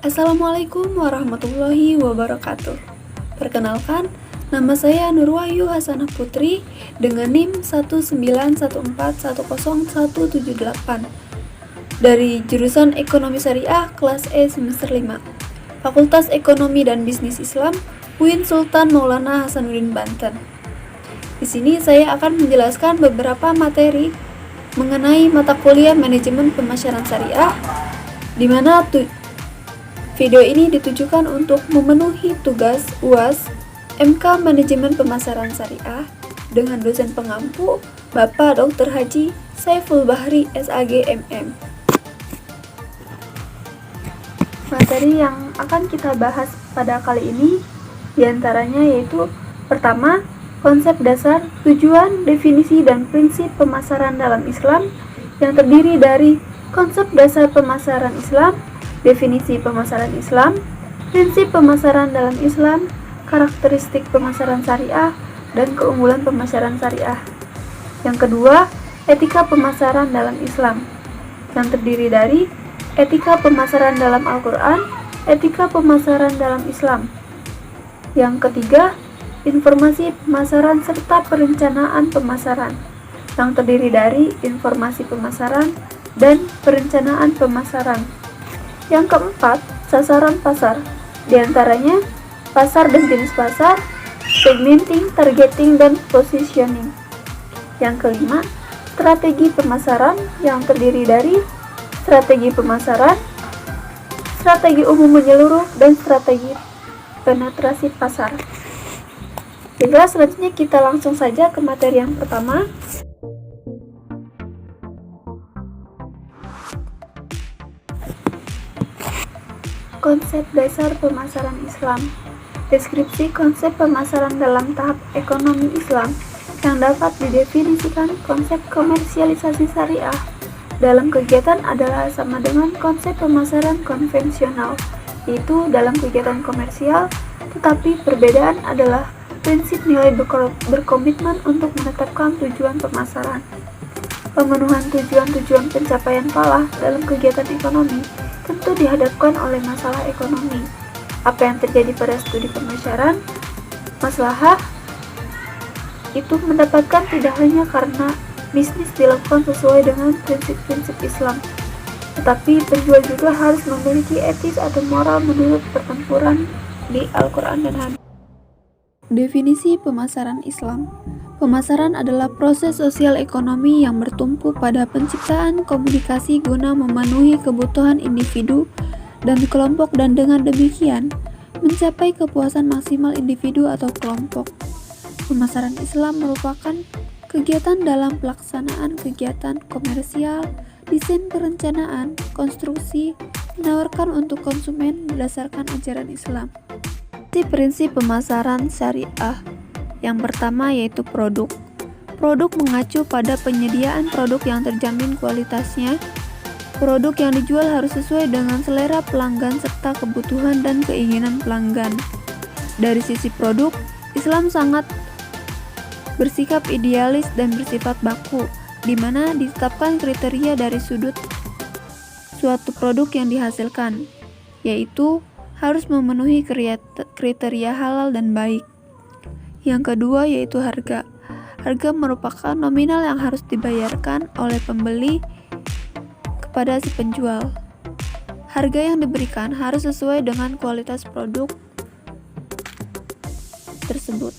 Assalamualaikum warahmatullahi wabarakatuh. Perkenalkan, nama saya Nurwahyu Hasanah Putri dengan NIM 191410178 dari jurusan Ekonomi Syariah kelas E semester 5, Fakultas Ekonomi dan Bisnis Islam, UIN Sultan Maulana Hasanuddin Banten. Di sini saya akan menjelaskan beberapa materi mengenai mata kuliah Manajemen Pemasaran Syariah, di mana video ini ditujukan untuk memenuhi tugas UAS MK Manajemen Pemasaran Syariah dengan dosen pengampu Bapak Dr. Haji Saiful Bahri SAG MM. Materi yang akan kita bahas pada kali ini diantaranya yaitu pertama, konsep dasar, tujuan, definisi, dan prinsip pemasaran dalam Islam yang terdiri dari konsep dasar pemasaran Islam, definisi pemasaran Islam, prinsip pemasaran dalam Islam, karakteristik pemasaran syariah, dan keunggulan pemasaran syariah. Yang kedua, etika pemasaran dalam Islam, yang terdiri dari etika pemasaran dalam Al-Quran, etika pemasaran dalam Islam. Yang ketiga, informasi pemasaran serta perencanaan pemasaran, yang terdiri dari informasi pemasaran dan perencanaan pemasaran. Yang keempat, sasaran pasar, diantaranya pasar dan jenis pasar, segmenting, targeting, dan positioning. Yang kelima, strategi pemasaran yang terdiri dari strategi pemasaran, strategi umum menyeluruh, dan strategi penetrasi pasar. Baiklah, selanjutnya kita langsung saja ke materi yang pertama. Konsep dasar pemasaran Islam. Deskripsi konsep pemasaran dalam tahap ekonomi Islam yang dapat didefinisikan konsep komersialisasi syariah dalam kegiatan adalah sama dengan konsep pemasaran konvensional, yaitu dalam kegiatan komersial, tetapi perbedaan adalah prinsip nilai berkomitmen untuk menetapkan tujuan pemasaran. Pemenuhan tujuan-tujuan pencapaian falah dalam kegiatan ekonomi tentu dihadapkan oleh masalah ekonomi. Apa yang terjadi pada studi pemasaran, masalah itu mendapatkan tidak hanya karena bisnis dilakukan sesuai dengan prinsip-prinsip Islam, tetapi penjual juga harus memiliki etis atau moral menurut pertempuran di Al-Quran dan Hadis. Definisi pemasaran Islam. Pemasaran adalah proses sosial ekonomi yang bertumpu pada penciptaan komunikasi guna memenuhi kebutuhan individu dan kelompok dan dengan demikian mencapai kepuasan maksimal individu atau kelompok. Pemasaran Islam merupakan kegiatan dalam pelaksanaan kegiatan komersial, desain perencanaan, konstruksi, menawarkan untuk konsumen berdasarkan ajaran Islam. Prinsip pemasaran syariah. Yang pertama yaitu produk. Produk mengacu pada penyediaan produk yang terjamin kualitasnya. Produk yang dijual harus sesuai dengan selera pelanggan serta kebutuhan dan keinginan pelanggan. Dari sisi produk, Islam sangat bersikap idealis dan bersifat baku, di mana ditetapkan kriteria dari sudut suatu produk yang dihasilkan, yaitu harus memenuhi kriteria halal dan baik. Yang kedua yaitu harga. Harga merupakan nominal yang harus dibayarkan oleh pembeli kepada si penjual. Harga yang diberikan harus sesuai dengan kualitas produk tersebut.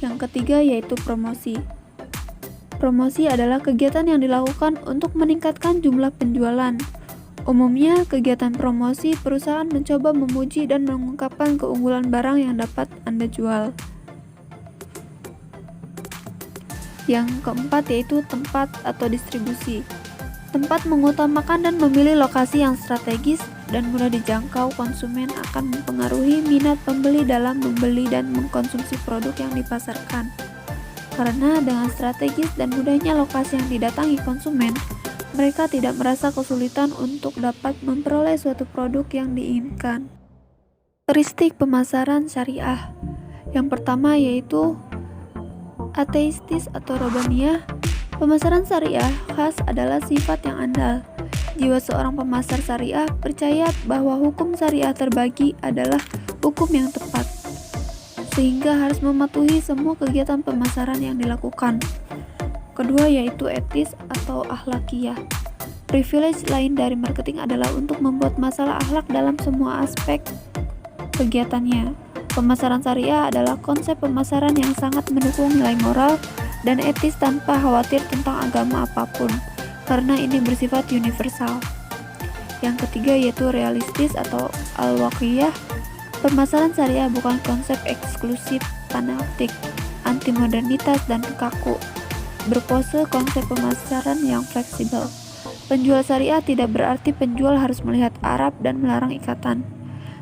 Yang ketiga yaitu promosi. Promosi adalah kegiatan yang dilakukan untuk meningkatkan jumlah penjualan. Umumnya, kegiatan promosi perusahaan mencoba memuji dan mengungkapkan keunggulan barang yang dapat Anda jual. Yang keempat yaitu tempat atau distribusi. Tempat mengutamakan dan memilih lokasi yang strategis dan mudah dijangkau konsumen akan mempengaruhi minat pembeli dalam membeli dan mengkonsumsi produk yang dipasarkan. Karena dengan strategis dan mudahnya lokasi yang didatangi konsumen, mereka tidak merasa kesulitan untuk dapat memperoleh suatu produk yang diinginkan. Karakteristik pemasaran syariah. Yang pertama yaitu ateistis atau robaniyah. Pemasaran syariah khas adalah sifat yang andal, Jiwa seorang pemasar syariah percaya bahwa hukum syariah terbagi adalah hukum yang tepat, sehingga harus mematuhi semua kegiatan pemasaran yang dilakukan. Kedua yaitu etis atau akhlakiyah. Privilege lain dari marketing adalah untuk membuat masalah akhlak dalam semua aspek kegiatannya. Pemasaran syariah adalah konsep pemasaran yang sangat mendukung nilai moral dan etis tanpa khawatir tentang agama apapun, karena ini bersifat universal. Yang ketiga yaitu realistis atau al-waqiyah. Pemasaran syariah bukan konsep eksklusif, fanatik, anti modernitas dan kaku. Berpose konsep pemasaran yang fleksibel. Penjual syariah tidak berarti penjual harus melihat Arab dan melarang ikatan,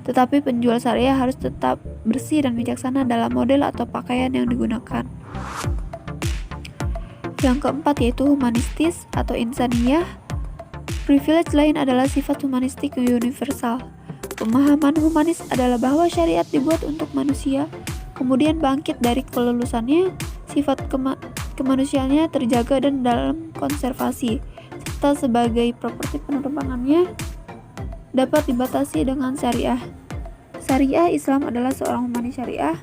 tetapi penjual syariah harus tetap bersih dan bijaksana dalam model atau pakaian yang digunakan. Yang keempat yaitu humanistis atau insaniyah. Privilege lain adalah sifat humanistik universal. Pemahaman humanis adalah bahwa syariat dibuat untuk manusia, kemudian bangkit dari kelulusannya, sifat kemanusiaannya terjaga dan dalam konservasi, serta sebagai properti penerbangannya dapat dibatasi dengan syariah. Syariah Islam adalah seorang humanis syariah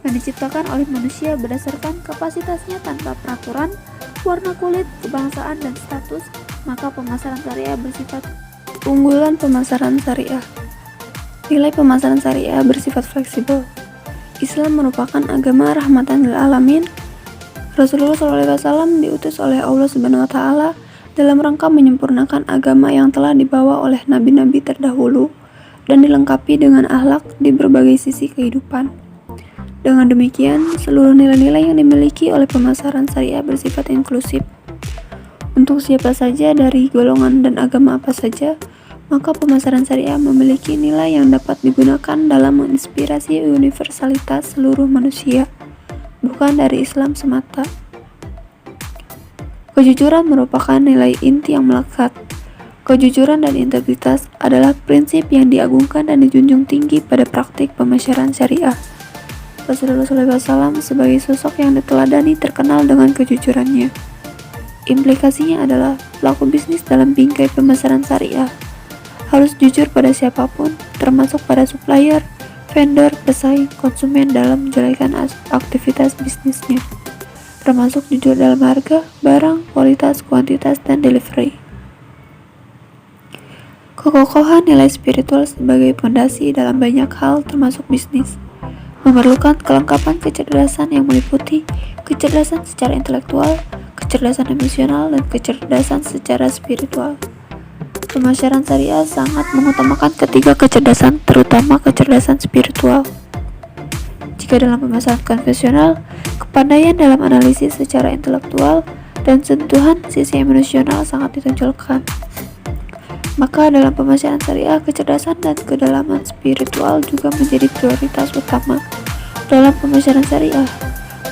yang diciptakan oleh manusia berdasarkan kapasitasnya tanpa peraturan, warna kulit, kebangsaan, dan status. Maka pemasaran syariah bersifat unggulan pemasaran syariah. Nilai pemasaran syariah bersifat fleksibel. Islam merupakan agama rahmatan lil alamin. Rasulullah SAW diutus oleh Allah SWT dalam rangka menyempurnakan agama yang telah dibawa oleh nabi-nabi terdahulu dan dilengkapi dengan akhlak di berbagai sisi kehidupan. Dengan demikian, seluruh nilai-nilai yang dimiliki oleh pemasaran syariah bersifat inklusif. Untuk siapa saja dari golongan dan agama apa saja, maka pemasaran syariah memiliki nilai yang dapat digunakan dalam menginspirasi universalitas seluruh manusia, bukan dari Islam semata. Kejujuran merupakan nilai inti yang melekat. Kejujuran dan integritas adalah prinsip yang diagungkan dan dijunjung tinggi pada praktik pemasaran syariah. Rasulullah SAW sebagai sosok yang diteladani terkenal dengan kejujurannya. Implikasinya adalah pelaku bisnis dalam bingkai pemasaran syariah harus jujur pada siapapun, termasuk pada supplier, vendor, pesaing, konsumen dalam menjalankan aktivitas bisnisnya, termasuk jujur dalam harga, barang, kualitas, kuantitas, dan delivery. Kekokohan nilai spiritual sebagai fondasi dalam banyak hal termasuk bisnis memerlukan kelengkapan kecerdasan yang meliputi kecerdasan secara intelektual, kecerdasan emosional, dan kecerdasan secara spiritual. Pemasaran syariah sangat mengutamakan ketiga kecerdasan, terutama kecerdasan spiritual. Jika dalam pemasaran konvensional, kepandaian dalam analisis secara intelektual dan sentuhan sisi emosional sangat ditonjolkan, maka dalam pemasaran syariah, kecerdasan dan kedalaman spiritual juga menjadi prioritas utama. Dalam pemasaran syariah,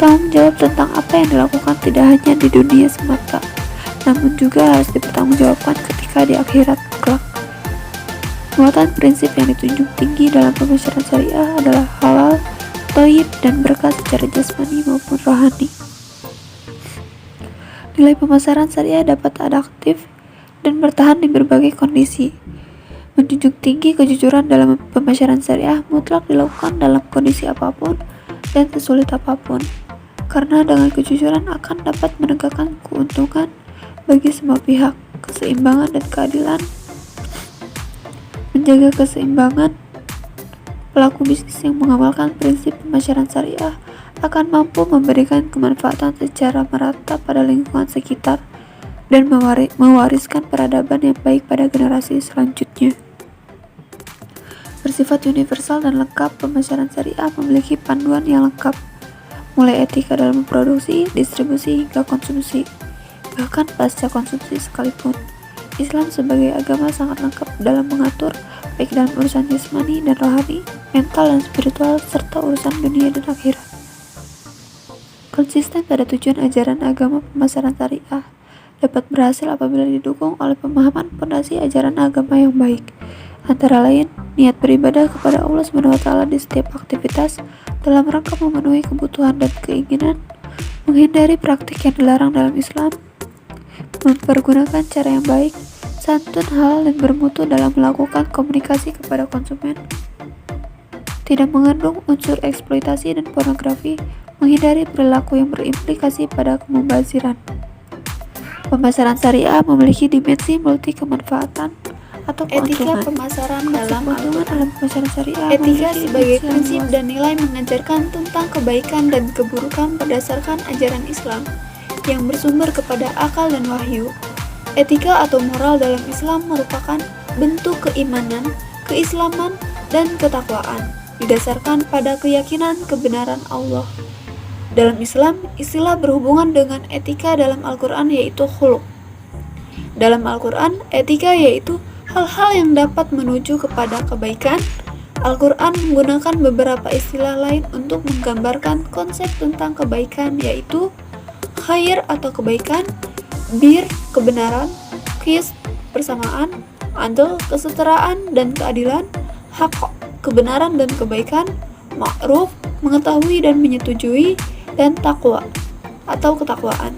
tanggung jawab tentang apa yang dilakukan tidak hanya di dunia semata, namun juga harus dipertanggungjawabkan ketika di akhirat kelak. Muatan prinsip yang ditunjuk tinggi dalam pemasaran syariah adalah halal, thayyib, dan berkah secara jasmani maupun rohani. Nilai pemasaran syariah dapat adaptif dan bertahan di berbagai kondisi. Menjunjung tinggi kejujuran dalam pemasaran syariah mutlak dilakukan dalam kondisi apapun dan sesulit apapun, karena dengan kejujuran akan dapat menegakkan keuntungan bagi semua pihak, keseimbangan dan keadilan. Menjaga keseimbangan, pelaku bisnis yang mengamalkan prinsip pemasaran syariah akan mampu memberikan kemanfaatan secara merata pada lingkungan sekitar dan mewariskan peradaban yang baik pada generasi selanjutnya. Bersifat universal dan lengkap, pemasaran syariah memiliki panduan yang lengkap, mulai etika dalam produksi, distribusi, hingga konsumsi, bahkan pasca konsumsi sekalipun. Islam sebagai agama sangat lengkap dalam mengatur, baik dalam urusan jasmani dan rohani, mental dan spiritual, serta urusan dunia dan akhirat. Konsisten pada tujuan ajaran agama pemasaran syariah dapat berhasil apabila didukung oleh pemahaman fondasi ajaran agama yang baik, antara lain niat beribadah kepada Allah SWT di setiap aktivitas dalam rangka memenuhi kebutuhan dan keinginan, menghindari praktik yang dilarang dalam Islam, mempergunakan cara yang baik, santun, halal, dan bermutu dalam melakukan komunikasi kepada konsumen, tidak mengandung unsur eksploitasi dan pornografi, menghindari perilaku yang berimplikasi pada kemubaziran. Pemasaran syariah memiliki dimensi multi kemanfaatan atau Etika keuntungan. pemasaran Konsep dalam keuntungan dalam pemasaran syariah Etika memiliki sebagai dimensi yang prinsip luas. dan nilai mengajarkan tentang kebaikan dan keburukan berdasarkan ajaran Islam yang bersumber kepada akal dan wahyu. Etika atau moral dalam Islam merupakan bentuk keimanan, keislaman, dan ketakwaan, didasarkan pada keyakinan kebenaran Allah. Dalam Islam, istilah berhubungan dengan etika dalam Al-Quran yaitu khuluq. Dalam Al-Quran, etika yaitu hal-hal yang dapat menuju kepada kebaikan. Al-Quran menggunakan beberapa istilah lain untuk menggambarkan konsep tentang kebaikan yaitu khair atau kebaikan, bir kebenaran, qist persamaan, adl kesetaraan dan keadilan, haq kebenaran dan kebaikan, ma'ruf mengetahui dan menyetujui, dan takwa atau ketakwaan.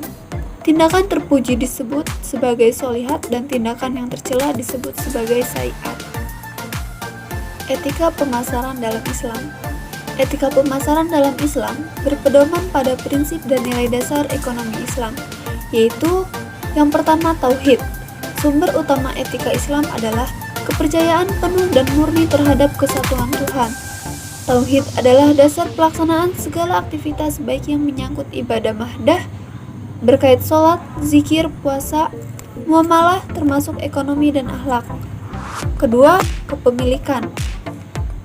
Tindakan terpuji disebut sebagai sholihat dan tindakan yang tercela disebut sebagai sayyi'at. Etika pemasaran dalam Islam. Etika pemasaran dalam Islam berpedoman pada prinsip dan nilai dasar ekonomi Islam, yaitu yang pertama tauhid. Sumber utama etika Islam adalah kepercayaan penuh dan murni terhadap kesatuan Tuhan. Tauhid adalah dasar pelaksanaan segala aktivitas baik yang menyangkut ibadah mahdah, berkait sholat, zikir, puasa, muamalah termasuk ekonomi dan akhlak. Kedua, kepemilikan.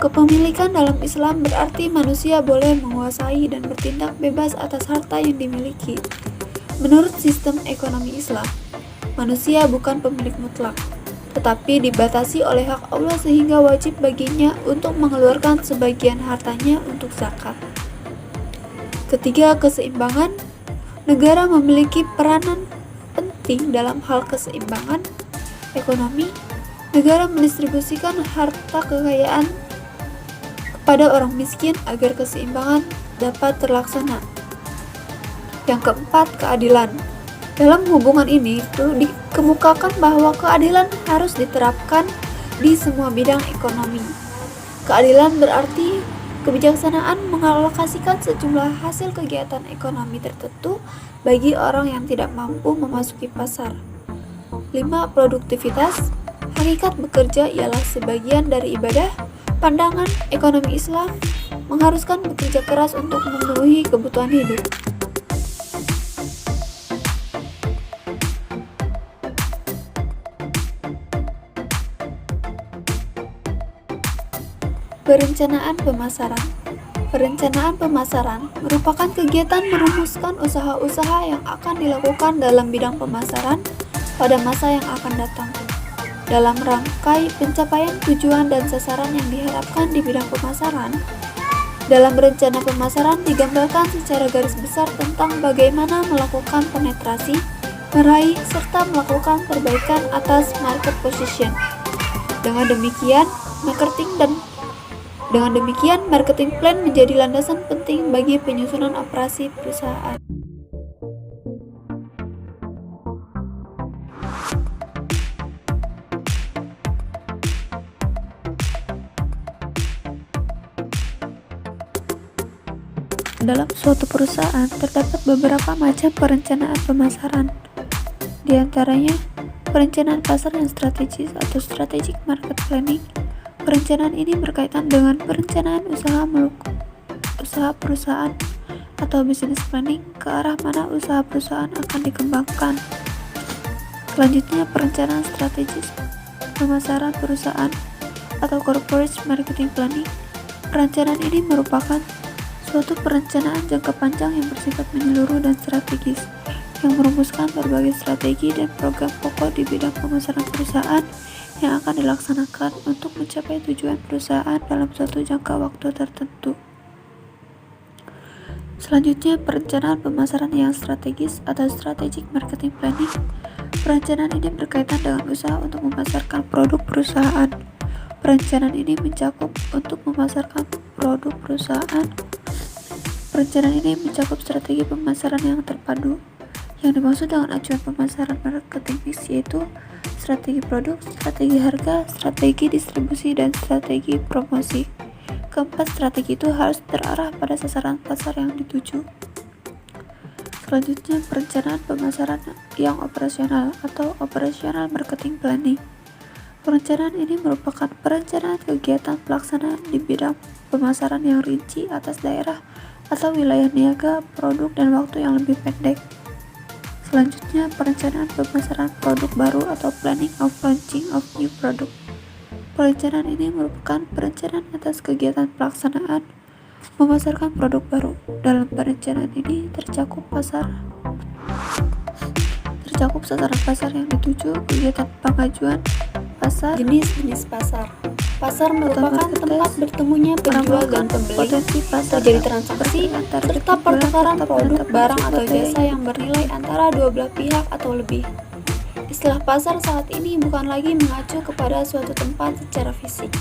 Kepemilikan dalam Islam berarti manusia boleh menguasai dan bertindak bebas atas harta yang dimiliki. Menurut sistem ekonomi Islam, manusia bukan pemilik mutlak, tetapi dibatasi oleh hak Allah sehingga wajib baginya untuk mengeluarkan sebagian hartanya untuk zakat. Ketiga, keseimbangan. Negara memiliki peranan penting dalam hal keseimbangan ekonomi. Negara mendistribusikan harta kekayaan kepada orang miskin agar keseimbangan dapat terlaksana. Yang keempat, keadilan. Dalam hubungan ini dikemukakan bahwa keadilan harus diterapkan di semua bidang ekonomi. Keadilan berarti kebijaksanaan mengalokasikan sejumlah hasil kegiatan ekonomi tertentu bagi orang yang tidak mampu memasuki pasar. 5. Produktivitas. Hakikat bekerja ialah sebagian dari ibadah. Pandangan ekonomi Islam mengharuskan bekerja keras untuk memenuhi kebutuhan hidup. Perencanaan pemasaran. Perencanaan pemasaran merupakan kegiatan merumuskan usaha-usaha yang akan dilakukan dalam bidang pemasaran pada masa yang akan datang, dalam rangkai pencapaian tujuan dan sasaran yang diharapkan di bidang pemasaran. Dalam rencana pemasaran digambarkan secara garis besar tentang bagaimana melakukan penetrasi, meraih, serta melakukan perbaikan atas market position. Dengan demikian, marketing plan menjadi landasan penting bagi penyusunan operasi perusahaan. Dalam suatu perusahaan terdapat beberapa macam perencanaan pemasaran. Di antaranya, perencanaan pasar yang strategis atau strategic market planning. Perencanaan ini berkaitan dengan perencanaan usaha perusahaan atau business planning ke arah mana usaha perusahaan akan dikembangkan. Selanjutnya, perencanaan strategis pemasaran perusahaan atau corporate marketing planning. Perencanaan ini merupakan suatu perencanaan jangka panjang yang bersifat menyeluruh dan strategis, yang merumuskan berbagai strategi dan program pokok di bidang pemasaran perusahaan yang akan dilaksanakan untuk mencapai tujuan perusahaan dalam suatu jangka waktu tertentu. Selanjutnya, perencanaan pemasaran yang strategis atau strategic marketing planning. Perencanaan ini berkaitan dengan usaha untuk memasarkan produk perusahaan. Perencanaan ini mencakup untuk memasarkan produk perusahaan. Perencanaan ini mencakup strategi pemasaran yang terpadu. Yang dimaksud dengan acuan pemasaran marketing yaitu strategi produk, strategi harga, strategi distribusi, dan strategi promosi. Keempat strategi itu harus terarah pada sasaran pasar yang dituju. Selanjutnya, perencanaan pemasaran yang operasional atau operational marketing planning. Perencanaan ini merupakan perencanaan kegiatan pelaksanaan di bidang pemasaran yang rinci atas daerah atau wilayah niaga, produk, dan waktu yang lebih pendek. Selanjutnya, perencanaan pemasaran produk baru atau planning of launching of new product. Perencanaan ini merupakan perencanaan atas kegiatan pelaksanaan memasarkan produk baru. Dalam perencanaan ini tercakup sasaran pasar yang dituju, kegiatan pengajuan pasar, Jenis-jenis pasar. Pasar merupakan tempat bertemunya penjual dan pembeli, potensi pasar, terjadi transaksi, serta pertukaran produk, barang, atau jasa yang bernilai antara dua belah pihak atau lebih. Istilah pasar saat ini bukan lagi mengacu kepada suatu tempat secara fisik,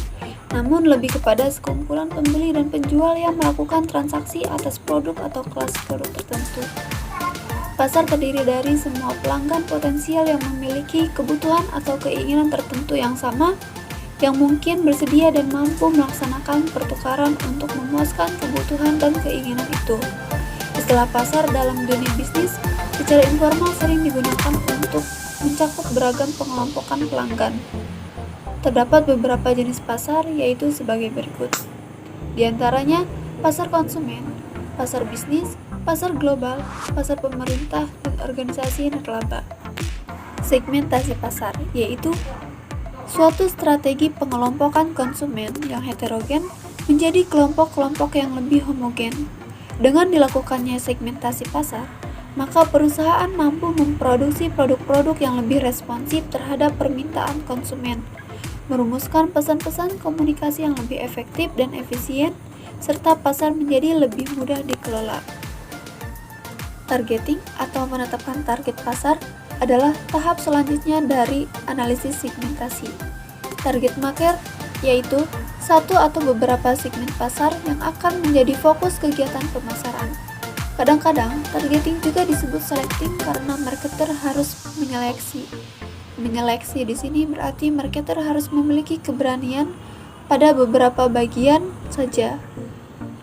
namun lebih kepada sekumpulan pembeli dan penjual yang melakukan transaksi atas produk atau kelas produk tertentu. Pasar terdiri dari semua pelanggan potensial yang memiliki kebutuhan atau keinginan tertentu yang sama, yang mungkin bersedia dan mampu melaksanakan pertukaran untuk memuaskan kebutuhan dan keinginan itu. Istilah pasar dalam dunia bisnis secara informal sering digunakan untuk mencakup beragam pengelompokan pelanggan. Terdapat beberapa jenis pasar, yaitu sebagai berikut. Di antaranya, pasar konsumen, pasar bisnis, pasar global, pasar pemerintah, dan organisasi nirlaba. Segmentasi pasar, yaitu suatu strategi pengelompokan konsumen yang heterogen menjadi kelompok-kelompok yang lebih homogen. Dengan dilakukannya segmentasi pasar, maka perusahaan mampu memproduksi produk-produk yang lebih responsif terhadap permintaan konsumen, merumuskan pesan-pesan komunikasi yang lebih efektif dan efisien, serta pasar menjadi lebih mudah dikelola. Targeting atau menetapkan target pasar adalah tahap selanjutnya dari analisis segmentasi. Target market yaitu satu atau beberapa segmen pasar yang akan menjadi fokus kegiatan pemasaran. Kadang-kadang, targeting juga disebut selecting karena marketer harus menyeleksi. Menyeleksi di sini berarti marketer harus memiliki keberanian pada beberapa bagian saja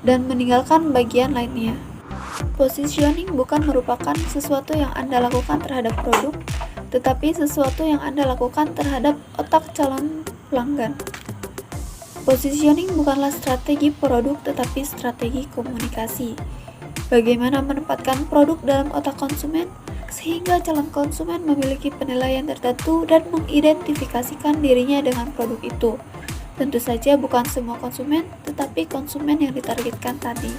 dan meninggalkan bagian lainnya. Positioning bukan merupakan sesuatu yang Anda lakukan terhadap produk, tetapi sesuatu yang Anda lakukan terhadap otak calon pelanggan. Positioning bukanlah strategi produk, tetapi strategi komunikasi. Bagaimana menempatkan produk dalam otak konsumen, sehingga calon konsumen memiliki penilaian tertentu dan mengidentifikasikan dirinya dengan produk itu. Tentu saja bukan semua konsumen, tetapi konsumen yang ditargetkan tadi.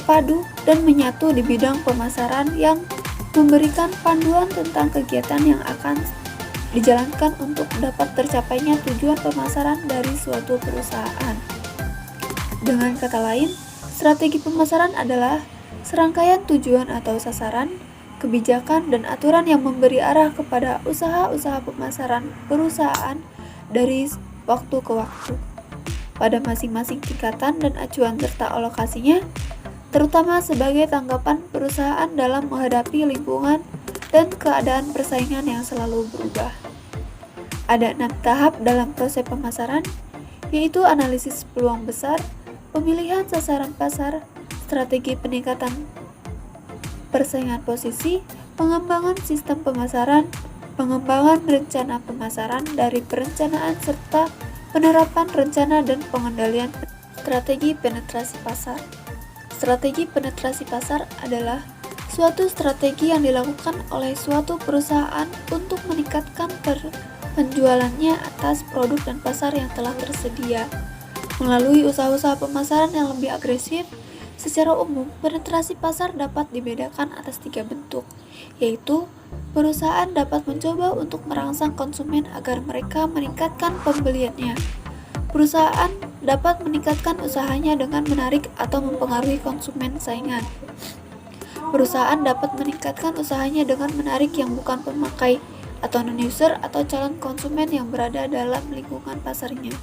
Padu dan menyatu di bidang pemasaran yang memberikan panduan tentang kegiatan yang akan dijalankan untuk dapat tercapainya tujuan pemasaran dari suatu perusahaan. Dengan kata lain, strategi pemasaran adalah serangkaian tujuan atau sasaran, kebijakan, dan aturan yang memberi arah kepada usaha-usaha pemasaran perusahaan dari waktu ke waktu. Pada masing-masing tingkatan dan acuan serta alokasinya, terutama sebagai tanggapan perusahaan dalam menghadapi lingkungan dan keadaan persaingan yang selalu berubah. Ada 6 tahap dalam proses pemasaran, yaitu analisis peluang besar, pemilihan sasaran pasar, strategi peningkatan persaingan posisi, pengembangan sistem pemasaran, pengembangan rencana pemasaran dari perencanaan serta penerapan rencana dan pengendalian. Strategi penetrasi pasar. Strategi penetrasi pasar adalah suatu strategi yang dilakukan oleh suatu perusahaan untuk meningkatkan penjualannya atas produk dan pasar yang telah tersedia. Melalui usaha-usaha pemasaran yang lebih agresif, secara umum penetrasi pasar dapat dibedakan atas 3 bentuk, yaitu perusahaan dapat mencoba untuk merangsang konsumen agar mereka meningkatkan pembeliannya. Perusahaan dapat meningkatkan usahanya dengan menarik atau mempengaruhi konsumen saingan. Perusahaan dapat meningkatkan usahanya dengan menarik yang bukan pemakai atau non-user atau calon konsumen yang berada dalam lingkungan pasarnya.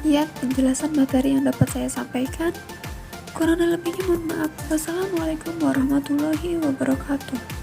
Sekian penjelasan materi yang dapat saya sampaikan. Kurang dan lebihnya mohon maaf. Wassalamualaikum warahmatullahi wabarakatuh.